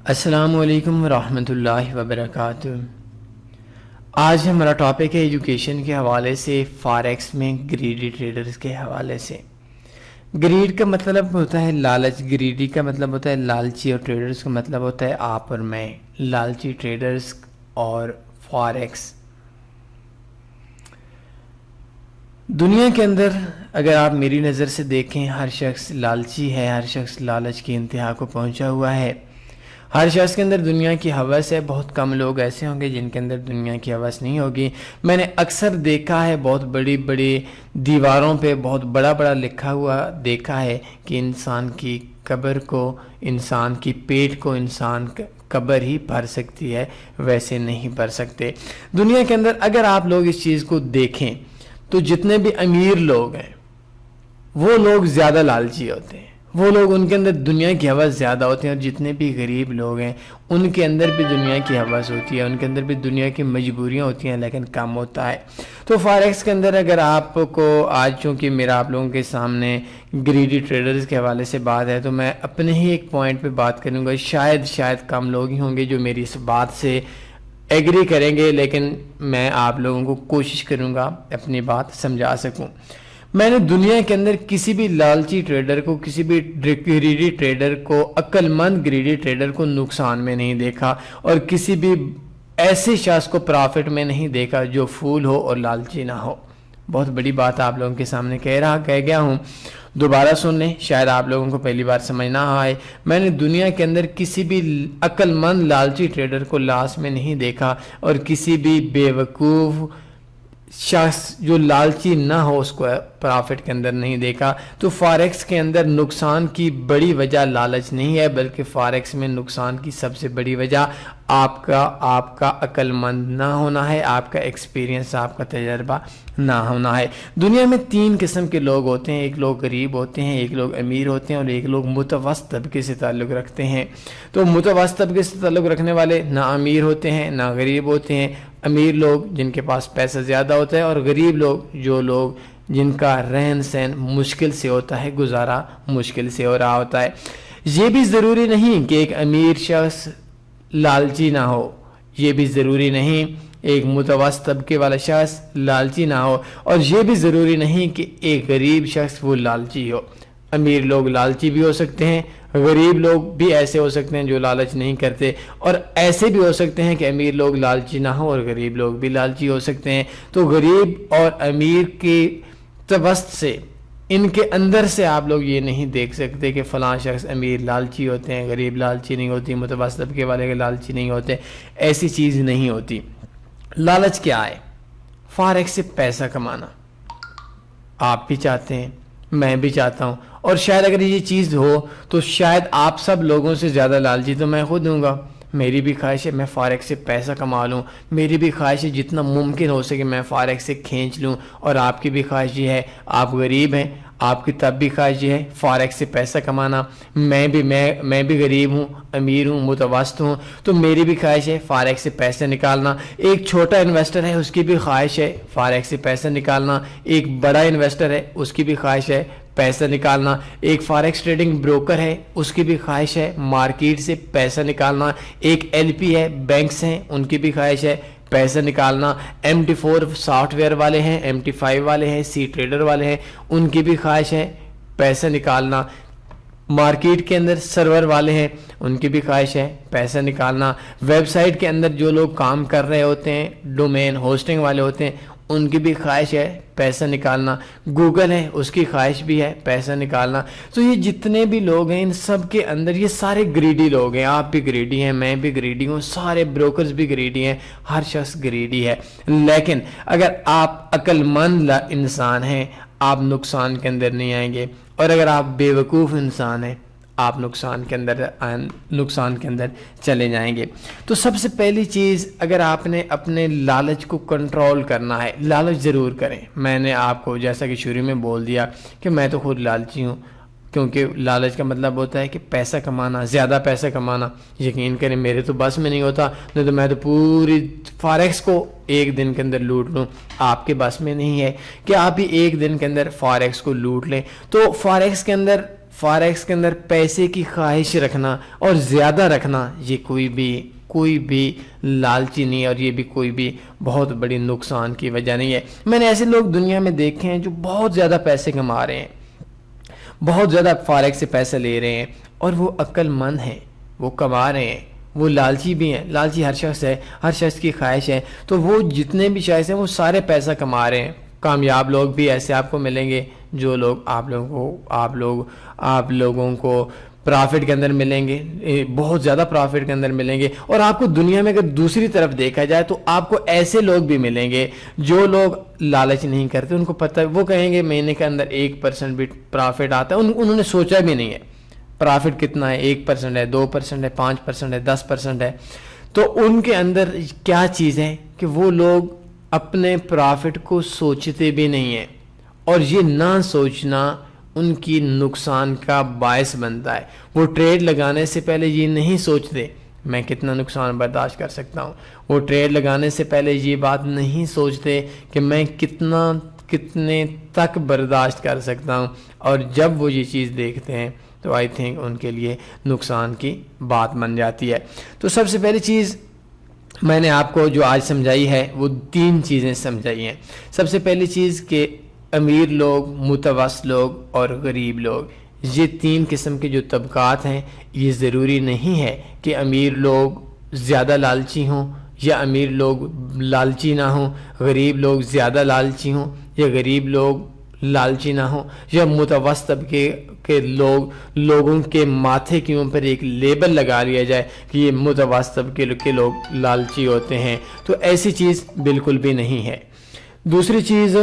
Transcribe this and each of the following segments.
السلام علیکم ورحمۃ اللہ وبرکاتہ۔ آج ہمارا ٹاپک ہے ایجوکیشن کے حوالے سے، فاریکس میں گریڈی ٹریڈرز کے حوالے سے۔ گریڈ کا مطلب ہوتا ہے لالچ، گریڈی کا مطلب ہوتا ہے لالچی، اور ٹریڈرز کا مطلب ہوتا ہے آپ اور میں، لالچی ٹریڈرز اور فاریکس۔ دنیا کے اندر اگر آپ میری نظر سے دیکھیں، ہر شخص لالچی ہے، ہر شخص لالچ کی انتہا کو پہنچا ہوا ہے، ہر شخص کے اندر دنیا کی ہوس ہے۔ بہت کم لوگ ایسے ہوں گے جن کے اندر دنیا کی ہوس نہیں ہوگی۔ میں نے اکثر دیکھا ہے، بہت بڑی بڑی دیواروں پہ بہت بڑا بڑا لکھا ہوا دیکھا ہے کہ انسان کی قبر کو، انسان کی پیٹ کو انسان قبر ہی بھر سکتی ہے، ویسے نہیں بھر سکتے۔ دنیا کے اندر اگر آپ لوگ اس چیز کو دیکھیں تو جتنے بھی امیر لوگ ہیں وہ لوگ زیادہ لالچی ہوتے ہیں، وہ لوگ ان کے اندر دنیا کی ہوس زیادہ ہوتے ہیں، اور جتنے بھی غریب لوگ ہیں ان کے اندر بھی دنیا کی ہوس ہوتی ہے، ان کے اندر بھی دنیا کی مجبوریاں ہوتی ہیں، لیکن کم ہوتا ہے۔ تو فاریکس کے اندر اگر آپ کو آج چونکہ میرا آپ لوگوں کے سامنے گریڈی ٹریڈرز کے حوالے سے بات ہے، تو میں اپنے ہی ایک پوائنٹ پہ بات کروں گا۔ شاید کم لوگ ہی ہوں گے جو میری اس بات سے ایگری کریں گے، لیکن میں آپ لوگوں کو کوشش کروں گا اپنی بات سمجھا سکوں۔ میں نے دنیا کے اندر کسی بھی لالچی ٹریڈر کو، کسی بھی گریڈی ٹریڈر کو، عقل مند گریڈی ٹریڈر کو نقصان میں نہیں دیکھا، اور کسی بھی ایسے شخص کو پرافٹ میں نہیں دیکھا جو فول ہو اور لالچی نہ ہو۔ بہت بڑی بات آپ لوگوں کے سامنے کہہ گیا ہوں، دوبارہ سن لیں، شاید آپ لوگوں کو پہلی بار سمجھ نہ آئے۔ میں نے دنیا کے اندر کسی بھی عقل مند لالچی ٹریڈر کو لاس میں نہیں دیکھا، اور کسی بھی بے وقوف شخص جو لالچی نہ ہو اس کو پرافٹ کے اندر نہیں دیکھا۔ تو فاریکس کے اندر نقصان کی بڑی وجہ لالچ نہیں ہے، بلکہ فاریکس میں نقصان کی سب سے بڑی وجہ آپ کا عقل مند نہ ہونا ہے، آپ کا ایکسپیرینس، آپ کا تجربہ نہ ہونا ہے۔ دنیا میں 3 قسم کے لوگ ہوتے ہیں، ایک لوگ غریب ہوتے ہیں، ایک لوگ امیر ہوتے ہیں، اور ایک لوگ متوسط طبقے سے تعلق رکھتے ہیں۔ تو متوسط طبقے سے تعلق رکھنے والے نہ امیر ہوتے ہیں نہ غریب ہوتے ہیں۔ امیر لوگ جن کے پاس پیسہ زیادہ ہوتا ہے، اور غریب لوگ جن کا رہن سہن مشکل سے ہوتا ہے، گزارا مشکل سے ہو رہا ہوتا ہے۔ یہ بھی ضروری نہیں کہ ایک امیر شخص لالچی نہ ہو، یہ بھی ضروری نہیں ایک متوسط طبقے والا شخص لالچی نہ ہو، اور یہ بھی ضروری نہیں کہ ایک غریب شخص وہ لالچی ہو۔ امیر لوگ لالچی بھی ہو سکتے ہیں، غریب لوگ بھی ایسے ہو سکتے ہیں جو لالچ نہیں کرتے، اور ایسے بھی ہو سکتے ہیں کہ امیر لوگ لالچی نہ ہو اور غریب لوگ بھی لالچی ہو سکتے ہیں۔ تو غریب اور امیر کے توسط سے، ان کے اندر سے آپ لوگ یہ نہیں دیکھ سکتے کہ فلاں شخص امیر لالچی ہوتے ہیں، غریب لالچی نہیں ہوتی، متوسط طبقے والے کے لالچی نہیں ہوتے، ایسی چیز نہیں ہوتی۔ لالچ کیا ہے؟ فاریکس سے پیسہ کمانا آپ بھی چاہتے ہیں، میں بھی چاہتا ہوں، اور شاید اگر یہ چیز ہو تو شاید آپ سب لوگوں سے زیادہ لالچی تو میں خود ہوں گا۔ میری بھی خواہش ہے میں فاریکس سے پیسہ کما لوں، میری بھی خواہش ہے جتنا ممکن ہو سکے میں فاریکس سے کھینچ لوں، اور آپ کی بھی خواہش یہ ہے، آپ غریب ہیں، آپ کی تب بھی خواہش یہ ہے فاریکس سے پیسہ کمانا۔ میں بھی غریب ہوں، امیر ہوں، متوسط ہوں، تو میری بھی خواہش ہے فاریکس سے پیسے نکالنا۔ ایک چھوٹا انویسٹر ہے، اس کی بھی خواہش ہے فاریکس سے پیسہ نکالنا۔ ایک بڑا انویسٹر ہے، اس کی بھی خواہش ہے پیسہ نکالنا۔ ایک فاریکس ٹریڈنگ بروکر ہے، اس کی بھی خواہش ہے مارکیٹ سے پیسہ نکالنا۔ ایک ایل پی ہے، بینکس ہیں، ان کی بھی خواہش ہے پیسہ نکالنا۔ MT4 سافٹ ویئر والے ہیں، MT5 والے ہیں، سی ٹریڈر والے ہیں، ان کی بھی خواہش ہے پیسہ نکالنا۔ مارکیٹ کے اندر سرور والے ہیں، ان کی بھی خواہش ہے پیسہ نکالنا۔ ویب سائٹ کے اندر جو لوگ کام کر رہے ہوتے ہیں، ڈومین ہوسٹنگ والے ہوتے ہیں، ان کی بھی خواہش ہے پیسہ نکالنا۔ گوگل ہے، اس کی خواہش بھی ہے پیسہ نکالنا۔ تو یہ جتنے بھی لوگ ہیں، ان سب کے اندر یہ سارے گریڈی لوگ ہیں۔ آپ بھی گریڈی ہیں، میں بھی گریڈی ہوں، سارے بروکرز بھی گریڈی ہیں، ہر شخص گریڈی ہے۔ لیکن اگر آپ عقل مند انسان ہیں، آپ نقصان کے اندر نہیں آئیں گے، اور اگر آپ بے وقوف انسان ہیں، آپ نقصان کے اندر چلے جائیں گے۔ تو سب سے پہلی چیز، اگر آپ نے اپنے لالچ کو کنٹرول کرنا ہے، لالچ ضرور کریں۔ میں نے آپ کو جیسا کہ شروع میں بول دیا کہ میں تو خود لالچی ہوں، کیونکہ لالچ کا مطلب ہوتا ہے کہ پیسہ کمانا، زیادہ پیسہ کمانا۔ یقین کریں میرے تو بس میں نہیں ہوتا، نہیں تو میں تو پوری فاریکس کو ایک دن کے اندر لوٹ لوں۔ آپ کے بس میں نہیں ہے کہ آپ بھی ایک دن کے اندر فاریکس کو لوٹ لیں۔ تو فاریکس کے اندر فارکس کے اندر پیسے کی خواہش رکھنا اور زیادہ رکھنا یہ کوئی بھی لالچی نہیں ہے، اور یہ بھی کوئی بھی بہت بڑی نقصان کی وجہ نہیں ہے۔ میں نے ایسے لوگ دنیا میں دیکھے ہیں جو بہت زیادہ پیسے کما رہے ہیں، بہت زیادہ فارکس سے پیسے لے رہے ہیں، اور وہ عقل مند ہیں، وہ کما رہے ہیں، وہ لالچی بھی ہیں۔ لالچی ہر شخص ہے، ہر شخص کی خواہش ہے، تو وہ جتنے بھی شخص ہیں وہ سارے پیسہ کما رہے ہیں۔ کامیاب لوگ بھی ایسے آپ کو ملیں گے جو لوگ آپ لوگوں کو پرافٹ کے اندر ملیں گے، بہت زیادہ پرافٹ کے اندر ملیں گے۔ اور آپ کو دنیا میں اگر دوسری طرف دیکھا جائے تو آپ کو ایسے لوگ بھی ملیں گے جو لوگ لالچ نہیں کرتے، ان کو پتہ، وہ کہیں گے مہینے کے اندر 1% بھی پرافٹ آتا ہے، انہوں نے سوچا بھی نہیں ہے پرافٹ کتنا ہے، 1% ہے، 2% ہے، 5% ہے، 10% ہے۔ تو ان کے اندر کیا چیز ہے کہ وہ لوگ اپنے پرافٹ کو سوچتے بھی نہیں ہیں، اور یہ نہ سوچنا ان کی نقصان کا باعث بنتا ہے۔ وہ ٹریڈ لگانے سے پہلے یہ نہیں سوچتے میں کتنا نقصان برداشت کر سکتا ہوں، وہ ٹریڈ لگانے سے پہلے یہ بات نہیں سوچتے کہ میں کتنے تک برداشت کر سکتا ہوں، اور جب وہ یہ چیز دیکھتے ہیں تو آئی تھنک ان کے لیے نقصان کی بات بن جاتی ہے۔ تو سب سے پہلی چیز میں نے آپ کو جو آج سمجھائی ہے وہ 3 چیزیں سمجھائی ہیں۔ سب سے پہلی چیز کہ امیر لوگ، متوسط لوگ اور غریب لوگ، یہ 3 قسم کے جو طبقات ہیں، یہ ضروری نہیں ہے کہ امیر لوگ زیادہ لالچی ہوں یا امیر لوگ لالچی نہ ہوں، غریب لوگ زیادہ لالچی ہوں یا غریب لوگ لالچی نہ ہوں، یا متوسط طبقے کے لوگوں کے ماتھے کے اوپر ایک لیبل لگا لیا جائے کہ یہ متوسط طبقے کے لوگ لالچی ہوتے ہیں، تو ایسی چیز بالکل بھی نہیں ہے۔ دوسری چیز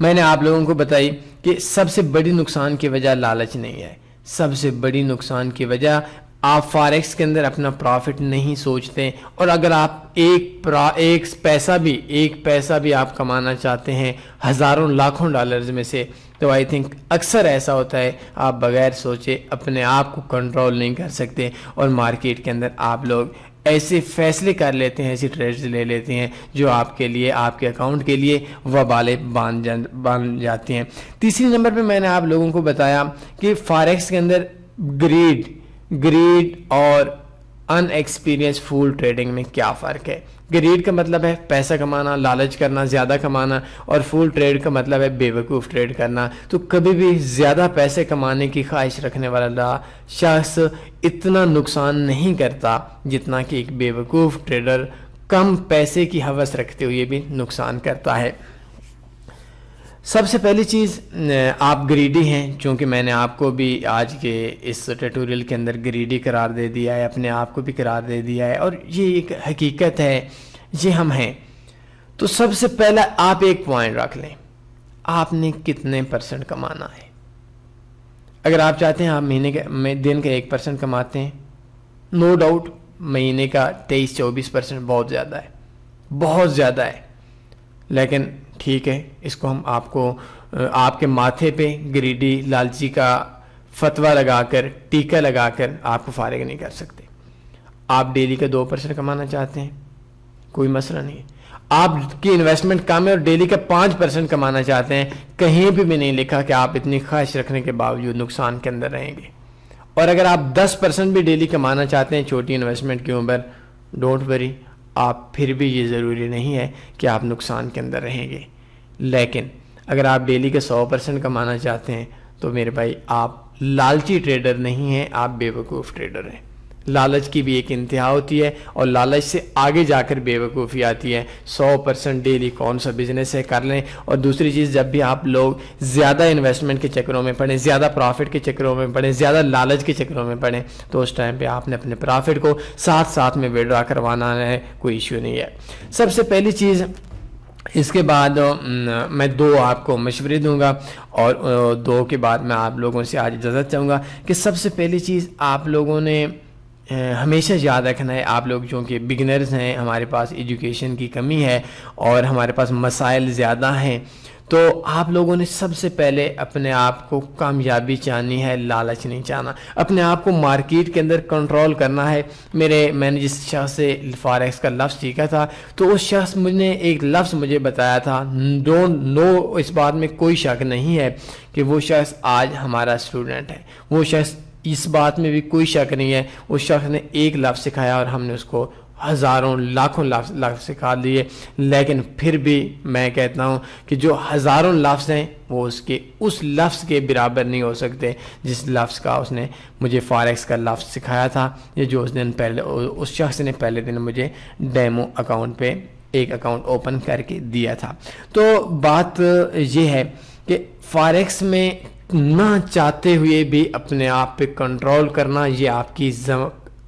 میں نے آپ لوگوں کو بتائی کہ سب سے بڑی نقصان کی وجہ لالچ نہیں ہے، سب سے بڑی نقصان کی وجہ آپ فارکس کے اندر اپنا پرافٹ نہیں سوچتے، اور اگر آپ ایک پیسہ بھی آپ کمانا چاہتے ہیں ہزاروں لاکھوں ڈالرز میں سے، تو آئی تھنک اکثر ایسا ہوتا ہے آپ بغیر سوچے اپنے آپ کو کنٹرول نہیں کر سکتے، اور مارکیٹ کے اندر آپ لوگ ایسے فیصلے کر لیتے ہیں، ایسی ٹریڈز لے لیتے ہیں جو آپ کے لیے، آپ کے اکاؤنٹ کے لیے وبالیں بن جاتی ہیں۔ تیسری نمبر پہ میں نے آپ لوگوں کو بتایا کہ فارکس کے اندر گریڈ اور ان ایکسپیرینس فول ٹریڈنگ میں کیا فرق ہے۔ گریڈ کا مطلب ہے پیسہ کمانا، لالچ کرنا، زیادہ کمانا، اور فول ٹریڈ کا مطلب ہے بے وقوف ٹریڈ کرنا۔ تو کبھی بھی زیادہ پیسے کمانے کی خواہش رکھنے والا شخص اتنا نقصان نہیں کرتا جتنا کہ ایک بے وقوف ٹریڈر کم پیسے کی ہوس رکھتے ہوئے بھی نقصان کرتا ہے۔ سب سے پہلی چیز، آپ گریڈی ہیں، چونکہ میں نے آپ کو بھی آج کے اس ٹیٹوریل کے اندر گریڈی قرار دے دیا ہے، اپنے آپ کو بھی قرار دے دیا ہے، اور یہ ایک حقیقت ہے، یہ ہم ہیں۔ تو سب سے پہلا آپ ایک پوائنٹ رکھ لیں، آپ نے کتنے % کمانا ہے۔ اگر آپ چاہتے ہیں آپ دن کا 1% کماتے ہیں، نو ڈاؤٹ مہینے کا 23-24% بہت زیادہ ہے، بہت زیادہ ہے، لیکن ٹھیک ہے، اس کو ہم آپ کے ماتھے پہ گریڈی لالچی کا فتویٰ لگا کر، ٹیکہ لگا کر آپ کو فارغ نہیں کر سکتے۔ آپ ڈیلی کا 2% کمانا چاہتے ہیں، کوئی مسئلہ نہیں ہے۔ آپ کی انویسٹمنٹ کم ہے اور ڈیلی کا 5% کمانا چاہتے ہیں، کہیں بھی نہیں لکھا کہ آپ اتنی خواہش رکھنے کے باوجود نقصان کے اندر رہیں گے۔ اور اگر آپ 10% بھی ڈیلی کمانا چاہتے ہیں چھوٹی انویسٹمنٹ کے اوپر، ڈونٹ وری، آپ پھر بھی یہ ضروری نہیں ہے کہ آپ نقصان کے اندر رہیں گے۔ لیکن اگر آپ ڈیلی کا 100% کمانا چاہتے ہیں تو میرے بھائی آپ لالچی ٹریڈر نہیں ہیں، آپ بے وقوف ٹریڈر ہیں۔ لالچ کی بھی ایک انتہا ہوتی ہے، اور لالچ سے آگے جا کر بے وقوفی آتی ہے۔ 100% ڈیلی کون سا بزنس ہے کر لیں۔ اور دوسری چیز، جب بھی آپ لوگ زیادہ انویسٹمنٹ کے چکروں میں پڑیں، زیادہ پرافٹ کے چکروں میں پڑیں، زیادہ لالچ کے چکروں میں پڑیں، تو اس ٹائم پہ آپ نے اپنے پرافٹ کو ساتھ میں وڈرا کروانا ہے، کوئی ایشو نہیں ہے۔ سب سے پہلی چیز، اس کے بعد میں 2 آپ کو مشورے دوں گا، اور 2 کے بعد میں آپ لوگوں سے آج اجازت چاہوں گا کہ سب سے پہلی چیز آپ لوگوں نے ہمیشہ یاد رکھنا ہے، آپ لوگ جو کہ بگنرز ہیں، ہمارے پاس ایجوکیشن کی کمی ہے اور ہمارے پاس مسائل زیادہ ہیں، تو آپ لوگوں نے سب سے پہلے اپنے آپ کو کامیابی چاہنی ہے، لالچ نہیں چاہنا. اپنے آپ کو مارکیٹ کے اندر کنٹرول کرنا ہے. میں نے جس شخص سے فاریکس کا لفظ سیکھا تھا تو اس شخص نے ایک لفظ مجھے بتایا تھا، ڈونٹ نو، اس بات میں کوئی شک نہیں ہے کہ وہ شخص آج ہمارا اسٹوڈنٹ ہے. وہ شخص، اس بات میں بھی کوئی شک نہیں ہے، اس شخص نے ایک لفظ سکھایا اور ہم نے اس کو ہزاروں لاکھوں لفظ سکھا دیے. لیکن پھر بھی میں کہتا ہوں کہ جو ہزاروں لفظ ہیں وہ اس لفظ کے برابر نہیں ہو سکتے جس لفظ کا اس نے مجھے فاریکس کا لفظ سکھایا تھا، یہ جو اس شخص نے پہلے دن مجھے ڈیمو اکاؤنٹ پہ ایک اکاؤنٹ اوپن کر کے دیا تھا. تو بات یہ ہے کہ فاریکس میں نہ چاہتے ہوئے بھی اپنے آپ پہ کنٹرول کرنا، یہ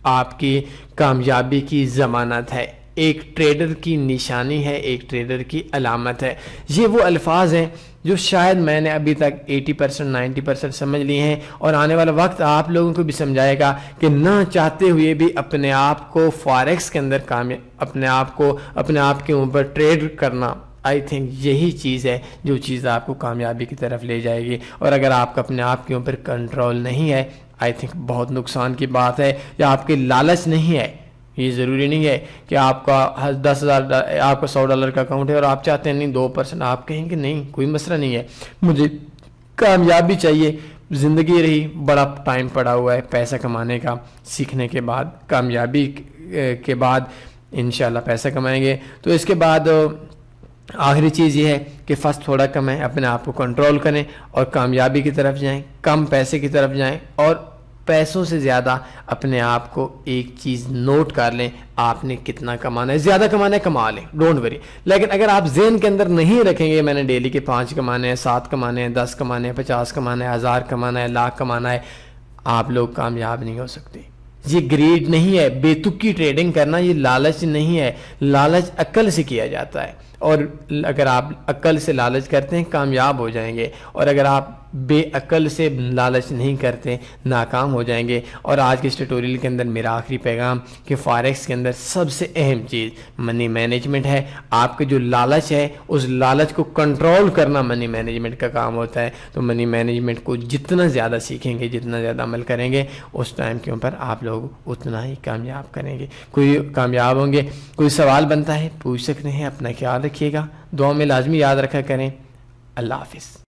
آپ کی کامیابی کی ضمانت ہے، ایک ٹریڈر کی نشانی ہے، ایک ٹریڈر کی علامت ہے. یہ وہ الفاظ ہیں جو شاید میں نے ابھی تک 80% 90% سمجھ لیے ہیں، اور آنے والا وقت آپ لوگوں کو بھی سمجھائے گا کہ نہ چاہتے ہوئے بھی اپنے آپ کو فاریکس کے اندر اپنے آپ کے اوپر ٹریڈ کرنا. آئی تھنک یہی چیز ہے جو چیز آپ کو کامیابی کی طرف لے جائے گی. اور اگر آپ کا اپنے آپ کے اوپر کنٹرول نہیں ہے، آئی تھنک بہت نقصان کی بات ہے. یا آپ کے لالچ نہیں ہے، یہ ضروری نہیں ہے کہ آپ کا آپ کا $100 کا اکاؤنٹ ہے اور آپ چاہتے ہیں نہیں 2%، آپ کہیں کہ نہیں کوئی مسئلہ نہیں ہے، مجھے کامیابی چاہیے. زندگی رہی، بڑا ٹائم پڑا ہوا ہے پیسہ کمانے کا. سیکھنے کے بعد، کامیابی کے بعد انشاءاللہ پیسہ کمائیں گے. تو اس کے بعد آخری چیز یہ ہے کہ فرسٹ تھوڑا کمائیں، اپنے آپ کو کنٹرول کریں اور کامیابی کی طرف جائیں، کم پیسے کی طرف جائیں. اور پیسوں سے زیادہ اپنے آپ کو ایک چیز نوٹ کر لیں، آپ نے کتنا کمانا ہے. زیادہ کمانا ہے کما لیں، ڈونٹ وری. لیکن اگر آپ ذہن کے اندر نہیں رکھیں گے میں نے ڈیلی کے 5 کمانے ہیں، 7 کمانے ہیں، 10 کمانے ہیں، 50 کمانے ہیں، 1000 کمانا ہے، لاکھ کمانا ہے، آپ لوگ کامیاب نہیں ہو سکتے. یہ گریڈ نہیں ہے، بے تکی ٹریڈنگ کرنا یہ لالچ نہیں ہے. لالچ عقل سے کیا جاتا ہے، اور اگر آپ عقل سے لالچ کرتے ہیں کامیاب ہو جائیں گے، اور اگر آپ بے عقل سے لالچ نہیں کرتے ناکام ہو جائیں گے. اور آج کے اس ٹیوٹوریل کے اندر میرا آخری پیغام کہ فاریکس کے اندر سب سے اہم چیز منی مینجمنٹ ہے. آپ کے جو لالچ ہے اس لالچ کو کنٹرول کرنا منی مینجمنٹ کا کام ہوتا ہے. تو منی مینجمنٹ کو جتنا زیادہ سیکھیں گے، جتنا زیادہ عمل کریں گے، اس ٹائم کے اوپر آپ لوگ اتنا ہی کامیاب کریں گے، کامیاب ہوں گے. کوئی سوال بنتا ہے پوچھ سکتے ہیں. اپنا خیال رکھیے گا، دعا میں لازمی یاد رکھا کریں. اللہ حافظ.